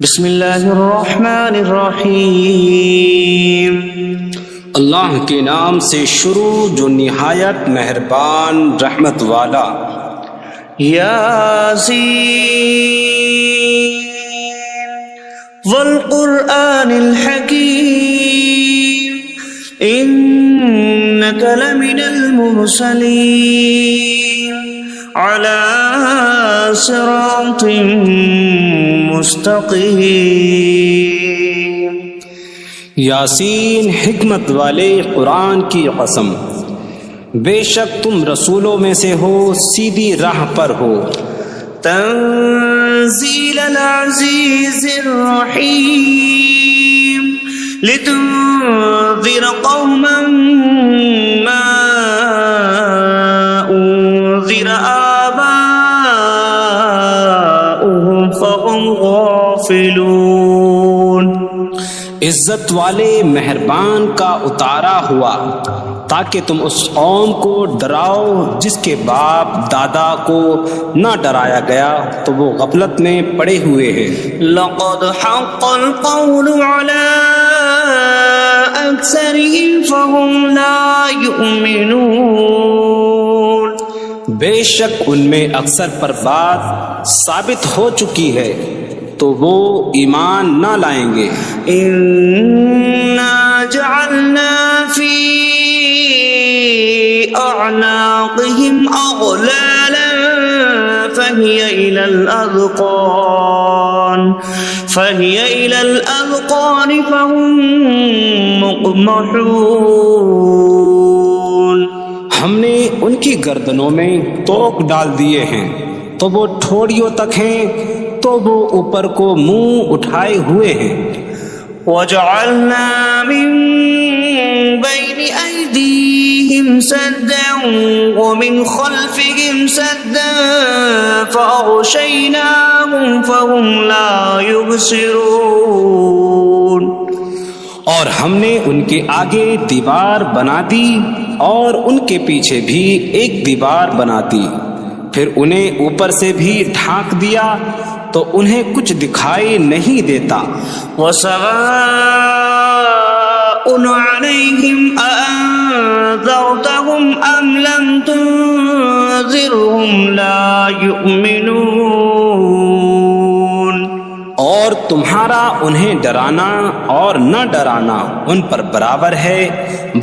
بسم اللہ الرحمن الرحیم۔ اللہ کے نام سے شروع جو نہایت مہربان رحمت والا۔ یاسین والقرآن الحکیم انک لمن المرسلین علی صراط مستقیم۔ یاسین حکمت والے قرآن کی قسم، بے شک تم رسولوں میں سے ہو، سیدھی راہ پر ہو۔ تنزیل العزیز الرحیم لتنذر قوما ما انذر آباؤهم فهم غافلون۔ عزت والے مہربان کا اتارا ہوا تاکہ تم اس قوم کو ڈراؤ جس کے باپ دادا کو نہ ڈرایا گیا تو وہ غفلت میں پڑے ہوئے ہیں۔ لقد حق القول على أكثرهم فهم لا يؤمنون۔ بے شک ان میں اکثر پر بات ثابت ہو چکی ہے تو وہ ایمان نہ لائیں گے۔ إنا جعلنا في أعناقهم أغلالا فهي إلى الأذقان فهم مقمحون۔ ہم نے ان کی گردنوں میں توق ڈال دیے ہیں تو وہ ٹھوڑیوں تک ہیں تو وہ اوپر کو منہ اٹھائے ہوئے ہیں۔ وَجَعَلْنَا مِن بَيْنِ أَيْدِيهِمْ سَدًّا وَمِنْ خَلْفِهِمْ سَدًّا فَأَغْشَيْنَاهُمْ فَهُمْ لَا يُبْصِرُونَ۔ اور ہم نے ان کے آگے دیوار بنا دی اور ان کے پیچھے بھی ایک دیوار بنا دی، پھر انہیں اوپر سے بھی ڈھانک دیا تو انہیں کچھ دکھائی نہیں دیتا۔ وَسَوَاءٌ عَلَيْهِمْ أَأَنذَرْتَهُمْ أَمْ لَمْ تُنذِرْهُمْ لَا يُؤْمِنُونَ۔ اور تمہارا انہیں ڈرانا اور نہ ڈرانا ان پر برابر ہے،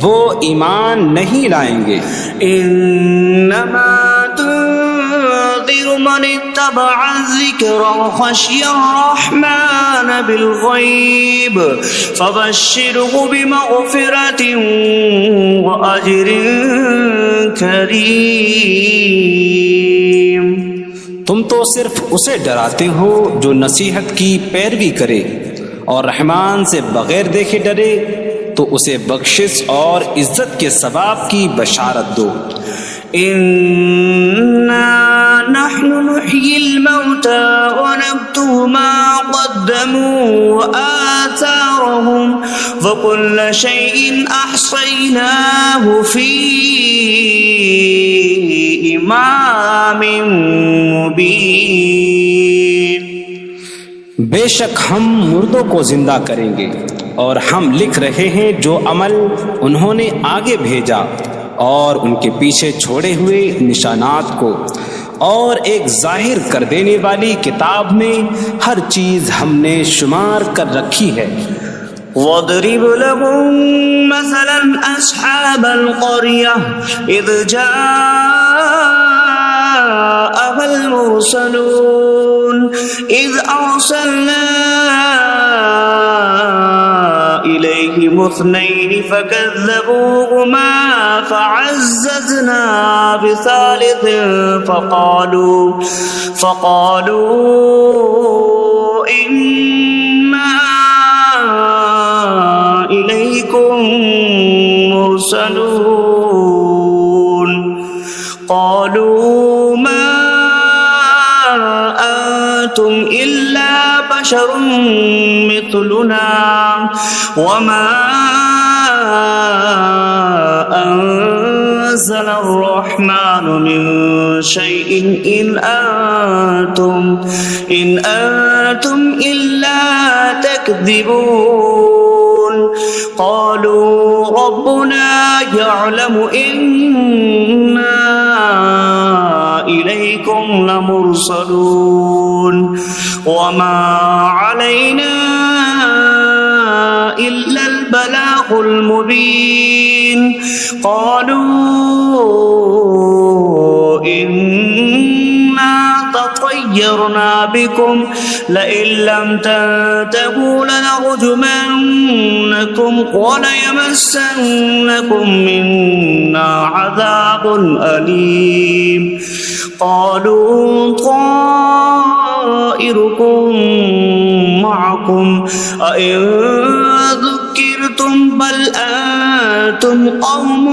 وہ ایمان نہیں لائیں گے۔ انما تنذر من اتبع الذکر وخشی الرحمن بالغیب فبشرہ بمغفرۃ واجر کریم۔ تم تو صرف اسے ڈراتے ہو جو نصیحت کی پیروی کرے اور رحمان سے بغیر دیکھے ڈرے، تو اسے بخشش اور عزت کے ثواب کی بشارت دو۔ اِنَّا نَحْنُ نُحْيِي الْمَوْتَى وَنَكْتُبُ مَا قَدَّمُوا وَآثَارَهُمْ وَكُلَّ شَيْءٍ أَحْصَيْنَاهُ فِي إِمَامٍ مُبِينٍ۔ بے شک ہم مردوں کو زندہ کریں گے اور ہم لکھ رہے ہیں جو عمل انہوں نے آگے بھیجا اور ان کے پیچھے چھوڑے ہوئے نشانات کو، اور ایک ظاہر کر دینے والی کتاب میں ہر چیز ہم نے شمار کر رکھی ہے۔ وَاضْرِبْ لَهُم مَّثَلًا أَصْحَابَ الْقَرْيَةِ إِذْ جَاءَهَا الْمُرْسَلُونَ إِذْ أَرْسَلْنَا إِلَيْهِمُ اثْنَيْنِ فَكَذَّبُوهُمَا فَعَزَّزْنَا بِثَالِثٍ فَقَالُوا إِنَّا إِلَيْكُمْ مُرْسَلُونَ۔ قَالُوا مَا أَنتُمْ إِلَّا بَشَرٌ مِثْلُنَا وَمَا أَنزَلَ نزل الرحمن من شيء إن أنتم إلا تكذبون قالوا ربنا يعلم إنا إليكم لمرسلون وما علينا إلا البلاغ المبين قالوا إنا تطيرنا بكم لئن لم تنتهوا لنرجمنكم وليمسنكم منا عذاب أليم قالوا طائركم معكم أئن ذكرتم بل أنتم قوم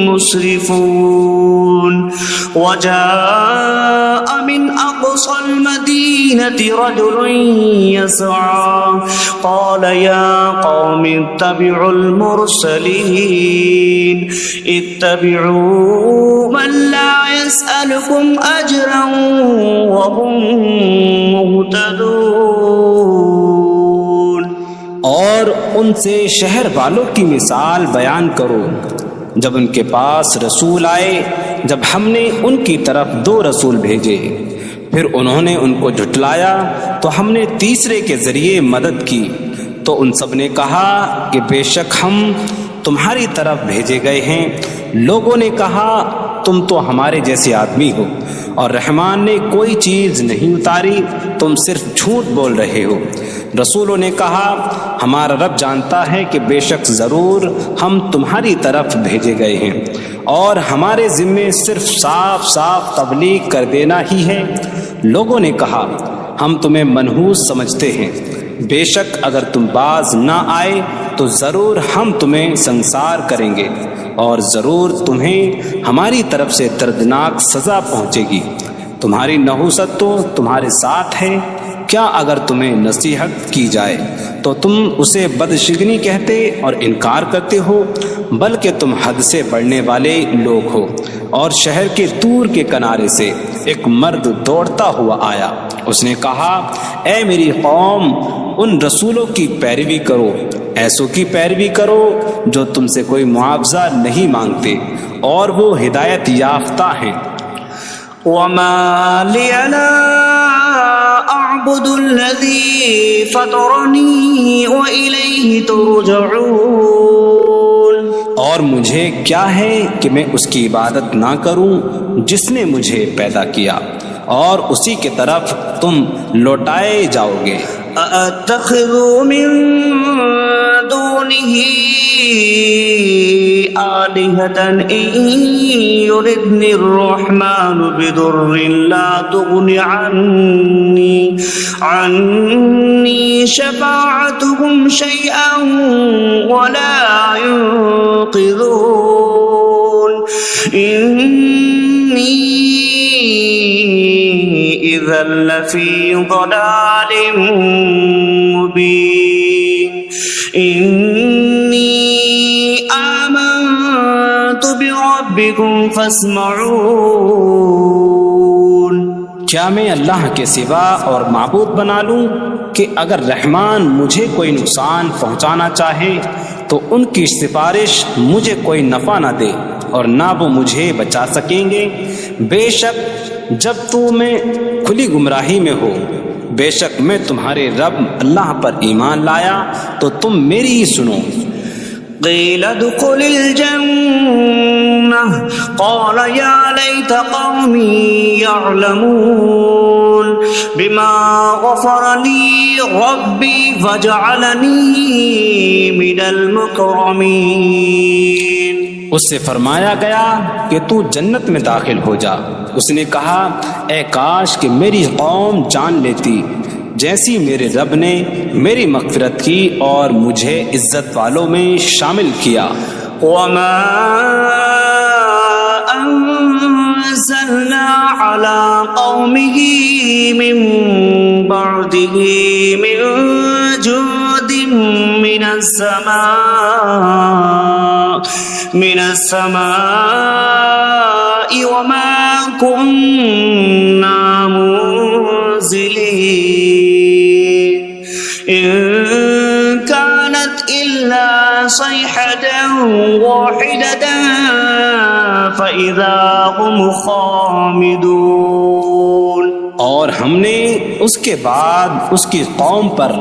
مسرفون وجاء من أقصى المدينة رجل يسعى قال يا قوم اتبعوا المرسلين اتبعوا من لا يسألكم أجرا وهم مهتدون اور ان سے شہر والوں کی مثال بیان کرو جب ان کے پاس رسول آئے، جب ہم نے ان کی طرف 2 رسول بھیجے، پھر انہوں نے ان کو جھٹلایا تو ہم نے تیسرے کے ذریعے مدد کی، تو ان سب نے کہا کہ بے شک ہم تمہاری طرف بھیجے گئے ہیں۔ لوگوں نے کہا تم تو ہمارے جیسے آدمی ہو اور رحمان نے کوئی چیز نہیں اتاری، تم صرف جھوٹ بول رہے ہو۔ رسولوں نے کہا ہمارا رب جانتا ہے کہ بے شک ضرور ہم تمہاری طرف بھیجے گئے ہیں اور ہمارے ذمے صرف صاف صاف تبلیغ کر دینا ہی ہے۔ لوگوں نے کہا ہم تمہیں منحوس سمجھتے ہیں، بے شک اگر تم باز نہ آئے تو ضرور ہم تمہیں سنسار کریں گے اور ضرور تمہیں ہماری طرف سے دردناک سزا پہنچے گی۔ تمہاری نحوست تو تمہارے ساتھ ہے، کیا اگر تمہیں نصیحت کی جائے تو تم اسے بدشگنی کہتے اور انکار کرتے ہو؟ بلکہ تم حد سے بڑھنے والے لوگ ہو۔ اور شہر کے دور کے کنارے سے ایک مرد دوڑتا ہوا آیا، اس نے کہا اے میری قوم، ان رسولوں کی پیروی کرو، ایسوں کی پیروی کرو جو تم سے کوئی معاوضہ نہیں مانگتے اور وہ ہدایت یافتہ ہیں۔ وما لي لا أعبد الذي فطرني وإليه ترجعون، اور مجھے کیا ہے کہ میں اس کی عبادت نہ کروں جس نے مجھے پیدا کیا اور اسی کی طرف تم لوٹائے جاؤ گے۔ أأتخذ من دونه آلهة إن يردني الرحمن بضر لا تغن عني شفاعتهم شيئا ولا ينقذون إني إذا لفي ضلال مبين إني آمنت بربكم فاسمعون۔ کیا میں اللہ کے سوا اور معبود بنا لوں کہ اگر رحمان مجھے کوئی نقصان پہنچانا چاہے تو ان کی سفارش مجھے کوئی نفع نہ دے اور نہ وہ مجھے بچا سکیں گے؟ بے شک جب میں کھلی گمراہی میں ہو، بے شک میں تمہارے رب اللہ پر ایمان لایا تو تم میری ہی سنو۔ قيل ادخل الجنة قال يا ليت قومي يعلمون بما غفر لي ربي فجعلني من المكرمين۔ اس سے فرمایا گیا کہ تو جنت میں داخل ہو جا۔ اس نے کہا اے کاش کہ میری قوم جان لیتی جیسی میرے رب نے میری مغفرت کی اور مجھے عزت والوں میں شامل کیا۔ وما أنزلنا على قومه من بعده من جود من السماء من السماء وما كنا منزلين إن كانت إلا صيحة واحدة فإذا هم خامدون. اور ہم نے اس کے بعد اس کی قوم پر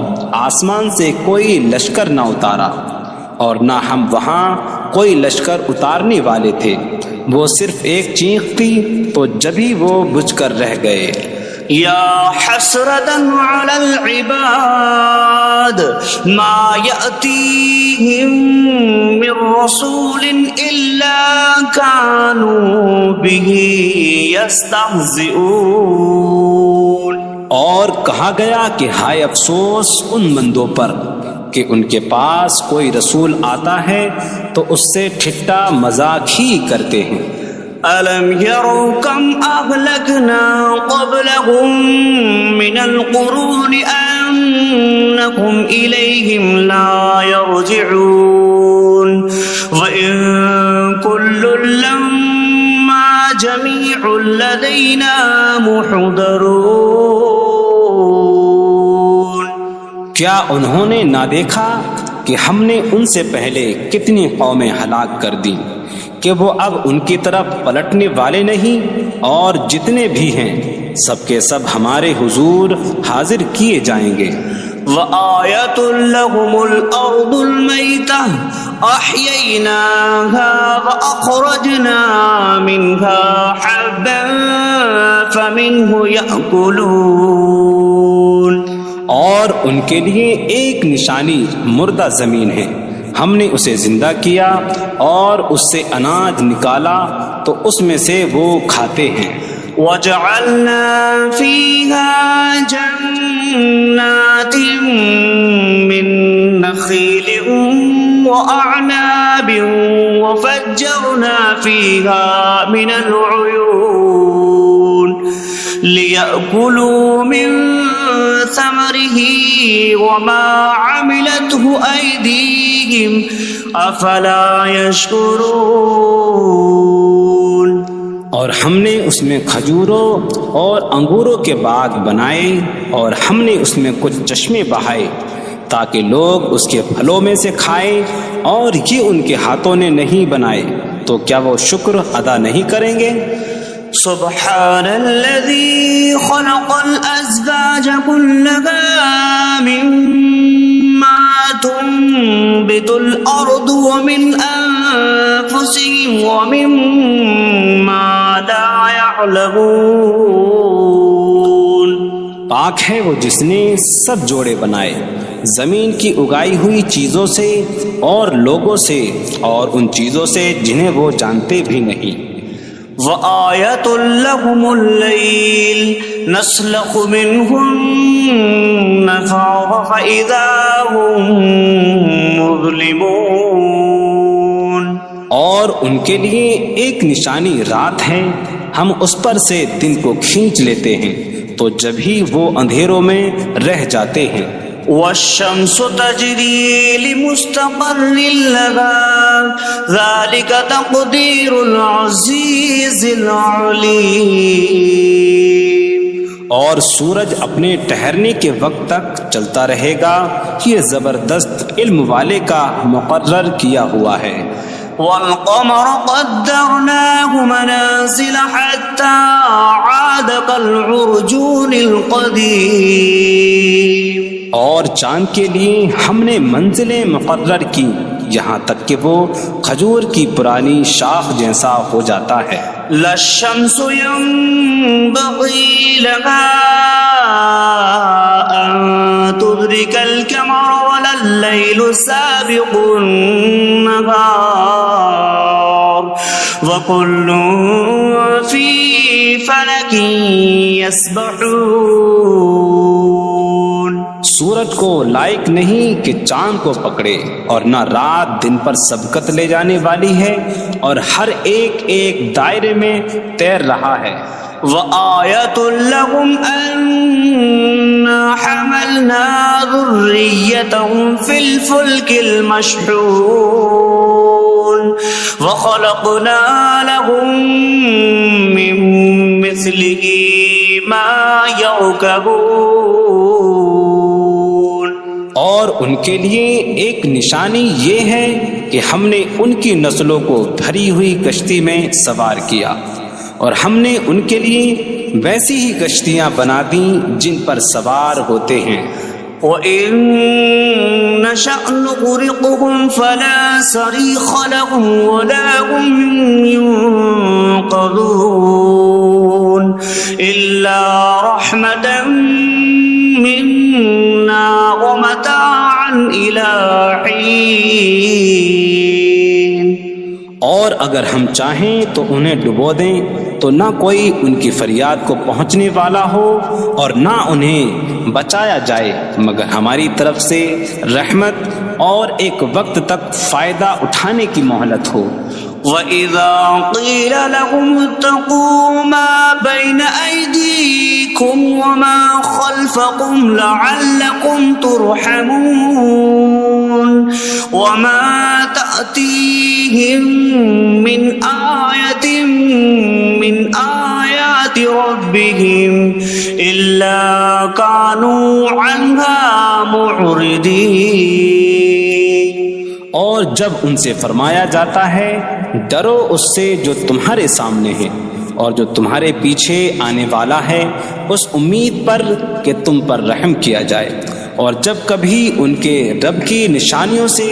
آسمان سے کوئی لشکر نہ اتارا اور نہ ہم وہاں کوئی لشکر اتارنے والے تھے. وہ صرف ایک چیخ تھی تو جبھی وہ بجھ کر رہ گئے. یا حسرة على العباد ما يأتيهم من رسول إلا كانوا به يستهزئون. اور کہا گیا کہ ہائے افسوس ان بندوں پر کہ ان کے پاس کوئی رسول آتا ہے تو اس سے ٹھٹا مذاق ہی کرتے ہیں. أَلَمْ يَرَوْا كَمْ أَهْلَكْنَا قَبْلَهُمْ مِنَ الْقُرُونِ أَنَّكُمْ إِلَيْهِمْ لَا يَرْجِعُونَ وَإِن كُلٌّ لَمَّا جَمِيعٌ لَدَيْنَا مُحْضَرُونَ. کیا انہوں نے نہ دیکھا کہ ہم نے ان سے پہلے کتنی قومیں ہلاک کر دیں کہ وہ اب ان کی طرف پلٹنے والے نہیں، اور جتنے بھی ہیں سب کے سب ہمارے حضور حاضر کیے جائیں گے. وَآيَةٌ لَهُمُ الْأَرْضُ الْمَيْتَةُ أَحْيَيْنَاهَا وَأَخْرَجْنَا مِنْهَا حَبًّا فَمِنْهُ يَأْكُلُونَ. اور ان کے لیے ایک نشانی مردہ زمین ہے، ہم نے اسے زندہ کیا اور اس سے اناج نکالا تو اس میں سے وہ کھاتے ہیں. وَجَعَلْنَا فِيهَا جَنَّاتٍ مِّن نَخِيلٍ وَأَعْنَابٍ وَفَجَّرْنَا فِيهَا مِنَ الْعُيُونِ لِيَأْكُلُوا مِن ثَمَرِهِ وَمَا عَمِلَتْهُ أَيْدِيهِمْ أَفَلَا يَشْكُرُونَ. اور ہم نے اس میں کھجوروں اور انگوروں کے باغ بنائے اور ہم نے اس میں کچھ چشمے بہائے تاکہ لوگ اس کے پھلوں میں سے کھائیں، اور یہ ان کے ہاتھوں نے نہیں بنائے تو کیا وہ شکر ادا نہیں کریں گے؟ سبحان الذي خلق الأزواج كلها مما تنبت الأرض ومن أنفسهم ومما لا يعلمون. پاک ہے وہ جس نے سب جوڑے بنائے زمین کی اگائی ہوئی چیزوں سے اور لوگوں سے اور ان چیزوں سے جنہیں وہ جانتے بھی نہیں. وَآيَةٌ لَهُمُ اللَّيْلُ نَسْلَخُ مِنْهُ النَّهَارَ فَإِذَا هُمْ مُظْلِمُونَ. اور ان کے لیے ایک نشانی رات ہے، ہم اس پر سے دن کو کھینچ لیتے ہیں تو جب ہی وہ اندھیروں میں رہ جاتے ہیں. وَالشَّمْسُ تَجْرِي لِمُسْتَقَرٍّ لَهَا ذَلِكَ تَقْدِيرُ الْعَزِيزِ الْعَلِيمِ. اور سورج اپنے ٹھہرنے کے وقت تک چلتا رہے گا، یہ زبردست علم والے کا مقرر کیا ہوا ہے. وَالْقَمَرَ قَدَّرْنَاهُ مَنَازِلَ حَتَّى عَادَ كَالْعُرْجُونِ الْقَدِيمِ. اور چاند کے لیے ہم نے منزلیں مقرر کی یہاں تک کہ وہ کھجور کی پرانی شاخ جیسا ہو جاتا ہے. لا الشمس ينبغي لها أن تدرك القمر ولا الليل سابق النهار وكل في فلك يسبحون. سورج کو لائق نہیں کہ چاند کو پکڑے، اور نہ رات دن پر سبقت لے جانے والی ہے، اور ہر ایک ایک دائرے میں تیر رہا ہے. وَآيَةٌ لَهُمْ أَنَّا حَمَلْنَا ذُرِّيَّتَهُمْ فِي الْفُلْكِ الْمَشْحُونِ وخلقنا لهم من مثله ما يركبون. اور ان کے لیے ایک نشانی یہ ہے کہ ہم نے ان کی نسلوں کو بھری ہوئی کشتی میں سوار کیا، اور ہم نے ان کے لیے ویسی ہی کشتیاں بنا دیں جن پر سوار ہوتے ہیں. وَإِن نَّشَأْ نُغْرِقْهُمْ فَلَا صَرِيخَ لَهُمْ وَلَا هُمْ يُنقَذُونَ إِلَّا رَحْمَةً مِّنَّا وَمَتَاعًا إِلَىٰ حِينٍ. اور اگر ہم چاہیں تو انہیں ڈبو دیں تو نہ کوئی ان کی فریاد کو پہنچنے والا ہو اور نہ انہیں بچایا جائے مگر ہماری طرف سے رحمت اور ایک وقت تک فائدہ اٹھانے کی مہلت ہو. وَإِذَا قِيلَ لَهُمُ اتَّقُوا مَا بَيْنَ أَيْدِيكُمْ وَمَا خَلْفَكُمْ لَعَلَّكُمْ تُرْحَمُونَ وَمَا تَأْتِيهِم مِّنْ آيَةٍ مِّنْ آيَاتِ رَبِّهِمْ إِلَّا كَانُوا عَنْهَا مُعْرِضِينَ. اور جب ان سے فرمایا جاتا ہے ڈرو اس سے جو تمہارے سامنے ہے اور جو تمہارے پیچھے آنے والا ہے، اس امید پر کہ تم پر رحم کیا جائے، اور جب کبھی ان کے رب کی نشانیوں سے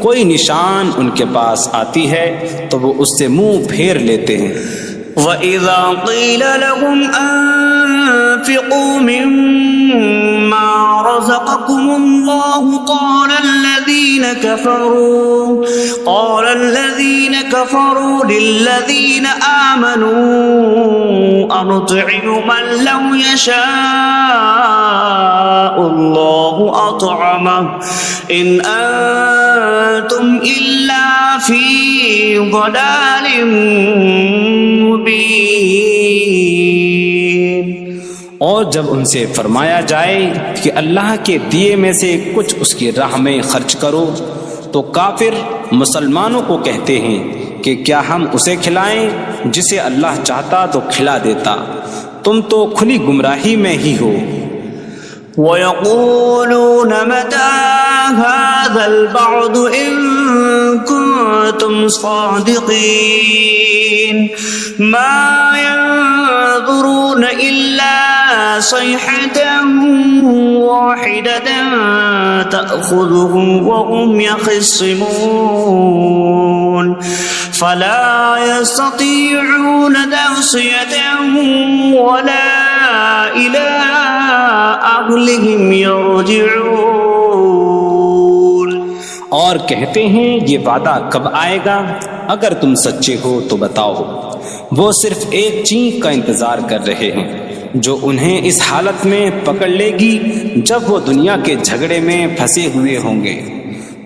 کوئی نشان ان کے پاس آتی ہے تو وہ اس سے منہ پھیر لیتے ہیں. وَإِذَا قِيلَ لَهُمْ أَنفِقُوا مِمَّا رَزَقَكُمُ اللَّهُ قَالَ الَّذِينَ كَفَرُوا لِلَّذِينَ آمَنُوا أَنُطْعِمُ مَن لَّوْ يَشَاءُ اللَّهُ أَطْعَمَهُ إِنْ أَنتُمْ إِلَّا فِي ضَلَالٍ مبین. اور جب ان سے فرمایا جائے کہ اللہ کے دیے میں سے کچھ اس کی راہ میں خرچ کرو تو کافر مسلمانوں کو کہتے ہیں کہ کیا ہم اسے کھلائیں جسے اللہ چاہتا تو کھلا دیتا، تم تو کھلی گمراہی میں ہی ہو. وَيَقُولُونَ مَتَىٰ هَٰذَا الْوَعْدُ إِن كُنتُمْ صَادِقِينَ مَا يَنظُرُونَ إِلَّا صَيْحَةً وَاحِدَةً تَأْخُذُهُمْ وَهُمْ يَخِصِّمُونَ فَلَا يَسْتَطِيعُونَ تَوْصِيَةً وَلَا إِلَىٰ أَهْلِهِمْ يَرْجِعُونَ. اور کہتے ہیں یہ وعدہ کب آئے گا؟ اگر تم سچے ہو تو بتاؤ. وہ صرف ایک چینک کا انتظار کر رہے ہیں جو انہیں اس حالت میں پکڑ لے گی جب وہ دنیا کے جھگڑے میں پھنسے ہوئے ہوں گے،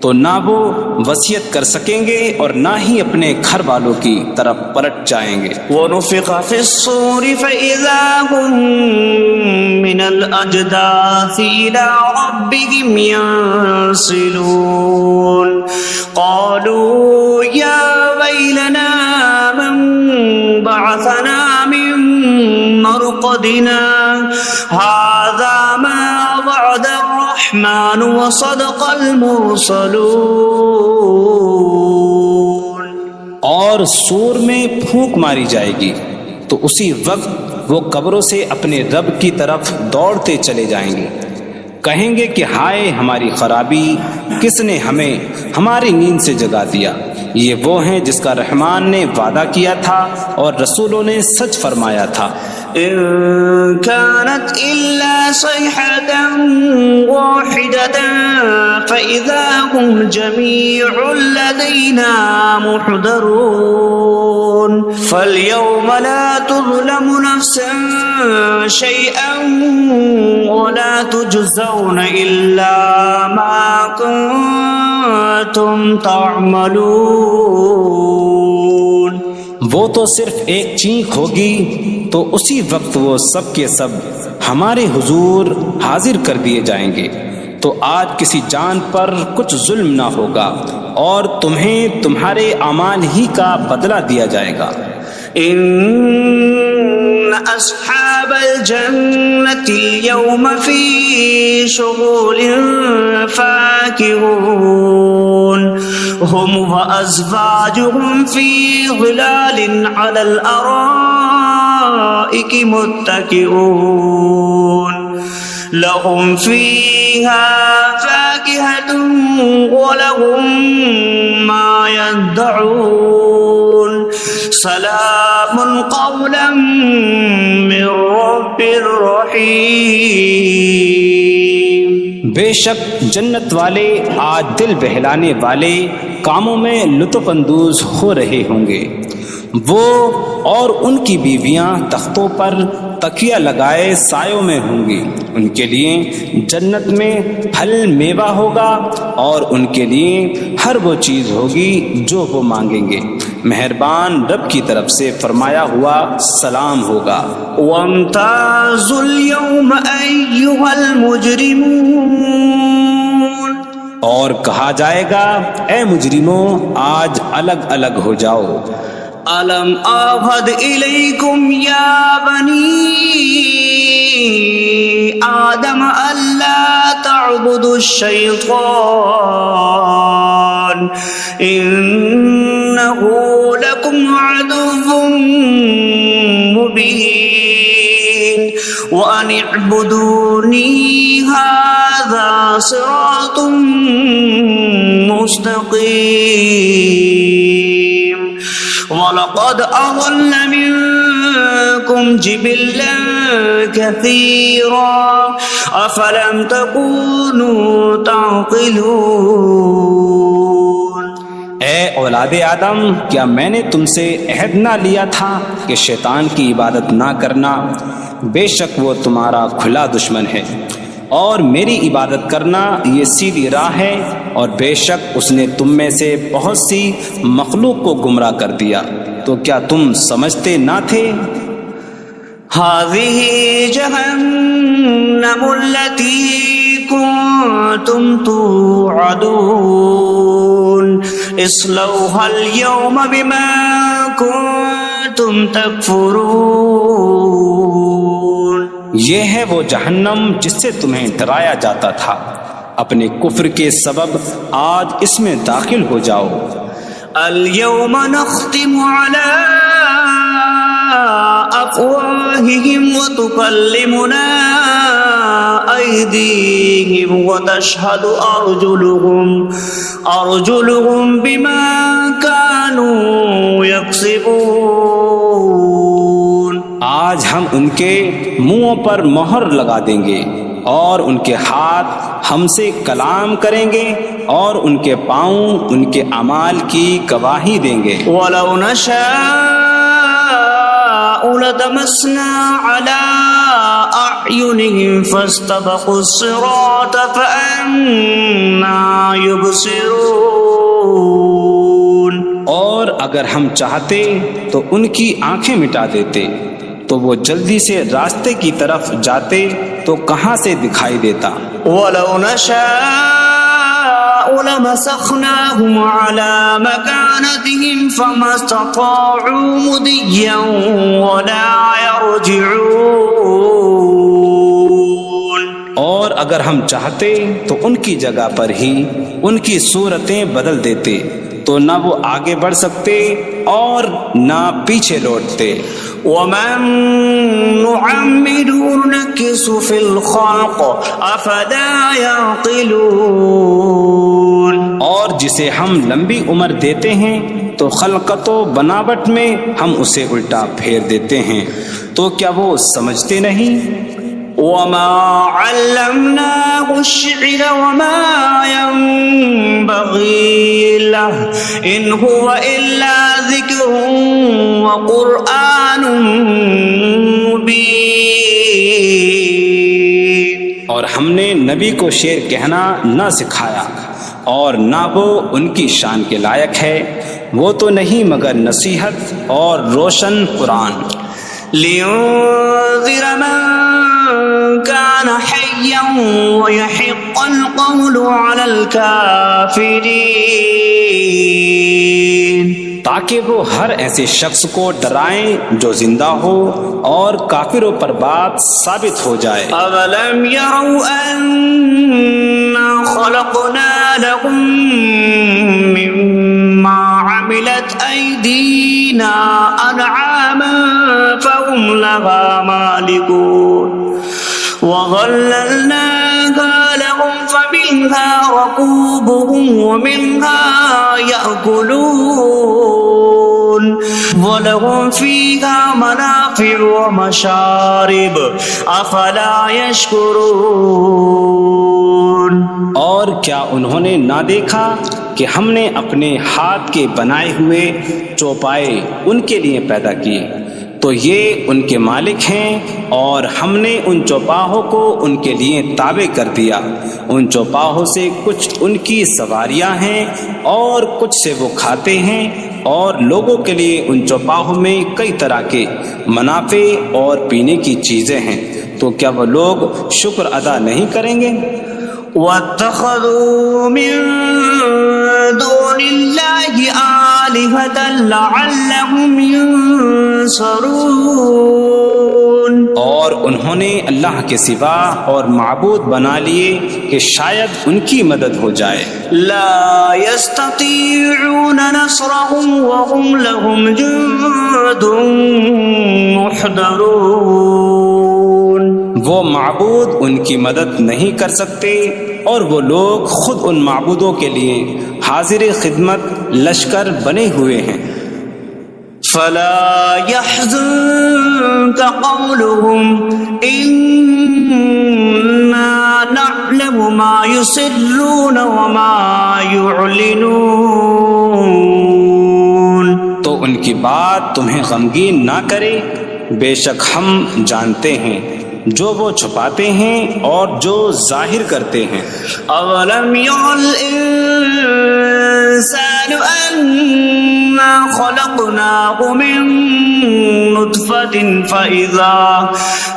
تو نہ وہ وصیت کر سکیں گے اور نہ ہی اپنے گھر والوں کی طرف پلٹ جائیں گے. وَنُفِخَ فِي الصُّورِ فَإِذَا هُم مِّنَ الْأَجْدَاثِ إِلَىٰ رَبِّهِمْ يَنسِلُونَ قَالُوا يَا وَيْلَنَا مَن بَعَثَنَا مِن مَّرْقَدِنَا هَٰذَا مَا وَعَدَ الرَّحْمَٰنُ وَصَدَقَ الْمُرْسَلُونَ. اور سور میں پھونک ماری جائے گی تو اسی وقت وہ قبروں سے اپنے رب کی طرف دوڑتے چلے جائیں گے، کہیں گے کہ ہائے ہماری خرابی، کس نے ہمیں ہماری نیند سے جگا دیا. یہ وہ ہیں جس کا رحمان نے وعدہ کیا تھا اور رسولوں نے سچ فرمایا تھا. إن كانت إلا صيحة واحدة فإذا هم جميع لدينا محضرون فاليوم لا تظلم نفسا شيئا ولا تجزون إلا ما كنتم تعملون. وہ تو صرف ایک چینک ہوگی تو اسی وقت وہ سب کے سب ہمارے حضور حاضر کر دیے جائیں گے، تو تو آج کسی جان پر کچھ ظلم نہ ہوگا اور تمہیں تمہارے اعمال ہی کا بدلہ دیا جائے گا۔ إن أصحاب الجنة اليوم في شغل فاكهون هم وأزواجهم في ظلال على الأرائك متكئون لهم فيها فاكهة ولهم ما يدعون سلام قولا من رب رحیم۔ بے شک جنت والے آج دل بہلانے والے کاموں میں لطف اندوز ہو رہے ہوں گے۔ وہ اور ان کی بیویاں تختوں پر تکیہ لگائے سایوں میں ہوں گی۔ ان کے لیے جنت میں پھل میوہ ہوگا اور ان کے لیے ہر وہ چیز ہوگی جو وہ مانگیں گے۔ مہربان رب کی طرف سے فرمایا ہوا سلام ہوگا۔ وامتازوا اليوم أيها المجرمون، اور کہا جائے گا اے مجرموں آج الگ الگ ہو جاؤ۔ ألم أعهد إليكم يا بني آدم ألا تعبدوا الشيطان إنه لكم عدو مبين وأن اعبدوني هذا صراط مستقيم وَلَقَدْ أَضَلَّ مِنكُمْ جِبِلًّا كَثِيرًا أَفَلَمْ تَكُونُوا تَعْقِلُونَ۔ اے اولاد آدم، کیا میں نے تم سے عہد نہ لیا تھا کہ شیطان کی عبادت نہ کرنا؟ بے شک وہ تمہارا کھلا دشمن ہے، اور میری عبادت کرنا یہ سیدھی راہ ہے، اور بے شک اس نے تم میں سے بہت سی مخلوق کو گمراہ کر دیا، تو کیا تم سمجھتے نہ تھے؟ هذه جهنم التي كنتم توعدون اصلوها اليوم بما كنتم تكفرون۔ یہ ہے وہ جہنم جس سے تمہیں ڈرایا جاتا تھا، اپنے کفر کے سبب آج اس میں داخل ہو جاؤ۔ اليوم نختم على أفواههم وتكلمنا أيديهم وتشهد أرجلهم بما كانوا يكسبون۔ آج ہم ان کے منہوں پر مہر لگا دیں گے، اور ان کے ہاتھ ہم سے کلام کریں گے، اور ان کے پاؤں ان کے اعمال کی گواہی دیں گے۔ وَلَوْ نَشَاءُ لَطَمَسْنَا عَلَىٰ أَعْيُنِهِمْ فَاسْتَبَقُوا الصِّرَاطَ فَأَنَّىٰ يُبْصِرُونَ۔ اور اگر ہم چاہتے تو ان کی آنکھیں مٹا دیتے، تو وہ جلدی سے راستے کی طرف جاتے تو کہاں سے دکھائی دیتا۔ وَلَوْ نَشَاءُ لَمَسَخْنَاهُمْ عَلَىٰ مَكَانَتِهِمْ فَمَا اسْتَطَاعُوا مُضِيًّا وَلَا يَرْجِعُونَ۔ اور اگر ہم چاہتے تو ان کی جگہ پر ہی ان کی صورتیں بدل دیتے، تو نہ وہ آگے بڑھ سکتے اور نہ پیچھے لوٹتے۔ وَمَن نُعَمِّرْهُ نُنَكِّسْهُ فِي الْخَلْقِ أَفَلَا يَعْقِلُونَ۔ اور جسے ہم لمبی عمر دیتے ہیں تو خلقت و بناوٹ میں ہم اسے الٹا پھیر دیتے ہیں، تو کیا وہ سمجھتے نہیں؟ وَمَا عَلَّمْنَاهُ الشِّعْرَ وَمَا يَنبَغِي لَهُ إِنْ هُوَ إِلَّا ذِكْرٌ وَقُرْآنٌ مُبِينٌ۔ اور ہم نے نبی کو شعر کہنا نہ سکھایا، اور نہ وہ ان کی شان کے لائق ہے، وہ تو نہیں مگر نصیحت اور روشن قرآن۔ لِيُنذِرَ مَن كان حيا ويحق القول على الكافرين تاکہ وہ ہر ایسے شخص کو ڈرائیں جو زندہ ہو اور کافروں پر بات ثابت ہو جائے۔ أَوَلَمْ يَرَوْا أَنَّا خَلَقْنَا لَهُم مِّمَّا عَمِلَتْ أَيْدِينَا أَنْعَامًا فَهُمْ لَهَا مَالِكُونَ وَظَلَّلْنَاهَا لَهُمْ فَمِنْهَا رَكُوبُهُمْ وَمِنْهَا يَأْكُلُونَ وَلَهُمْ فِيهَا مَنَافِعُ وَمَشَارِبُ أَفَلَا يَشْكُرُونَ۔ اور کیا انہوں نے نہ دیکھا کہ ہم نے اپنے ہاتھ کے بنائے ہوئے چوپائے ان کے لیے پیدا کیے، تو یہ ان کے مالک ہیں، اور ہم نے ان چوپاہوں کو ان کے لیے تابع کر دیا۔ ان چوپاہوں سے کچھ ان کی سواریاں ہیں اور کچھ سے وہ کھاتے ہیں، اور لوگوں کے لیے ان چوپاہوں میں کئی طرح کے منافع اور پینے کی چیزیں ہیں، تو کیا وہ لوگ شکر ادا نہیں کریں گے؟ وَاتَّخَذُوا مِن دُونِ اللَّهِ آلِهَةً لَعَلَّهُمْ يُنصَرُونَ۔ اور انہوں نے اللہ کے سوا اور معبود بنا لیے کہ شاید ان کی مدد ہو جائے۔ لَا يَسْتَطِيعُونَ نَصْرَهُمْ وَهُمْ لَهُمْ جُندٌ مُحْضَرُونَ۔ وہ معبود ان کی مدد نہیں کر سکتے، اور وہ لوگ خود ان معبودوں کے لیے حاضر خدمت لشکر بنے ہوئے ہیں۔ فَلَا يَحْزُنكَ قَوْلُهُمْ إِنَّا نَعْلَمُ مَا يُسِرُّونَ وَمَا يُعْلِنُونَ۔ تو ان کی بات تمہیں غمگین نہ کرے، بے شک ہم جانتے ہیں جو وہ چھپاتے ہیں اور جو ظاہر کرتے ہیں۔ أَوَلَمْ يَرَ الْإِنسَانُ أَنَّا خَلَقْنَاهُ مِن نُّطْفَةٍ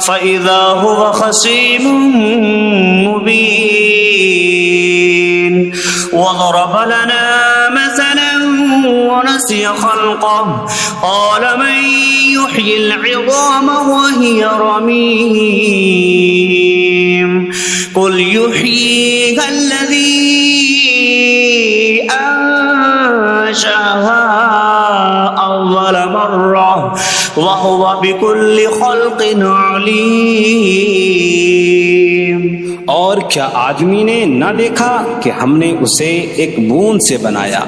فَإِذَا هُوَ خَصِيمٌ مُّبِينٌ وَضَرَبَ لَنَا مَثَلًا ونسي خلقه قال من يحيي العظام وهي رميم قل يحييها الذي أنشأها أول مرة وهو بكل خلق عليم۔ اور کیا آدمی نے نہ دیکھا کہ ہم نے اسے ایک بوند سے بنایا،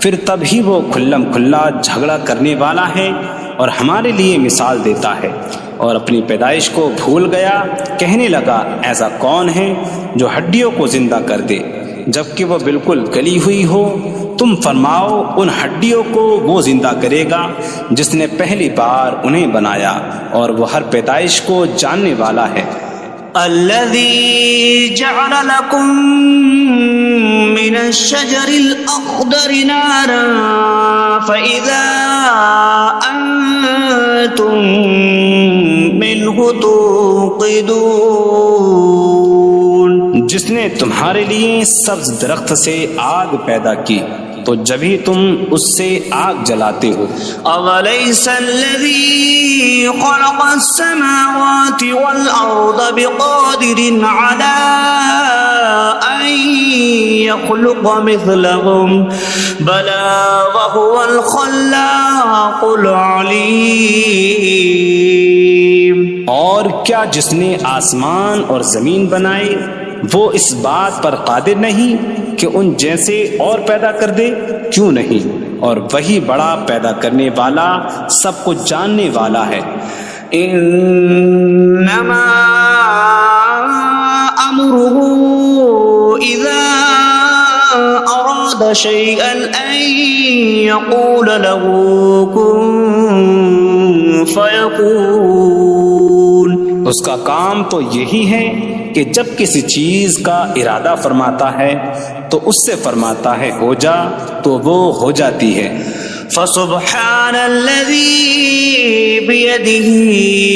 پھر تب ہی وہ کھلم کھلا جھگڑا کرنے والا ہے اور ہمارے لیے مثال دیتا ہے۔ اور اپنی پیدائش کو بھول گیا، کہنے لگا ایسا کون ہے جو ہڈیوں کو زندہ کر دے جبکہ وہ بالکل گلی ہوئی ہو؟ تم فرماؤ ان ہڈیوں کو وہ زندہ کرے گا جس نے پہلی بار انہیں بنایا، اور وہ ہر پیدائش کو جاننے والا ہے۔ الذي جعل لكم من الشجر الأخضر نارا فإذا أنتم منه توقدون۔ جس نے تمہارے لیے سبز درخت سے آگ پیدا کی تو جبھی تم اس سے آگ جلاتے ہو۔ أَوَلَيْسَ الَّذِي خَلَقَ السَّمَاوَاتِ وَالْأَرْضَ بِقَادِرٍ عَلَىٰ أَن يَخْلُقَ مِثْلَهُم بَلَىٰ وَهُوَ الْخَلَّاقُ الْعَلِيمُ۔ اور کیا جس نے آسمان اور زمین بنائے وہ اس بات پر قادر نہیں کہ ان جیسے اور پیدا کر دے؟ کیوں نہیں، اور وہی بڑا پیدا کرنے والا سب کچھ جاننے والا ہے۔ انما امره اذا اراد شيئا ان يقول له كن فيكون۔ اس کا کام تو یہی ہے کہ جب کسی چیز کا ارادہ فرماتا ہے تو اس سے فرماتا ہے ہو جا، تو وہ ہو جاتی ہے۔ فسبحان الذي بيده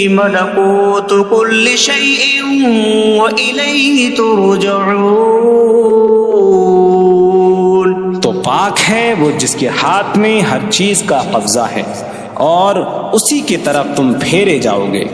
ملكوت كل شيء وإليه ترجعون. تو پاک ہے وہ جس کے ہاتھ میں ہر چیز کا قبضہ ہے اور اسی کی طرف تم پھیرے جاؤ گے.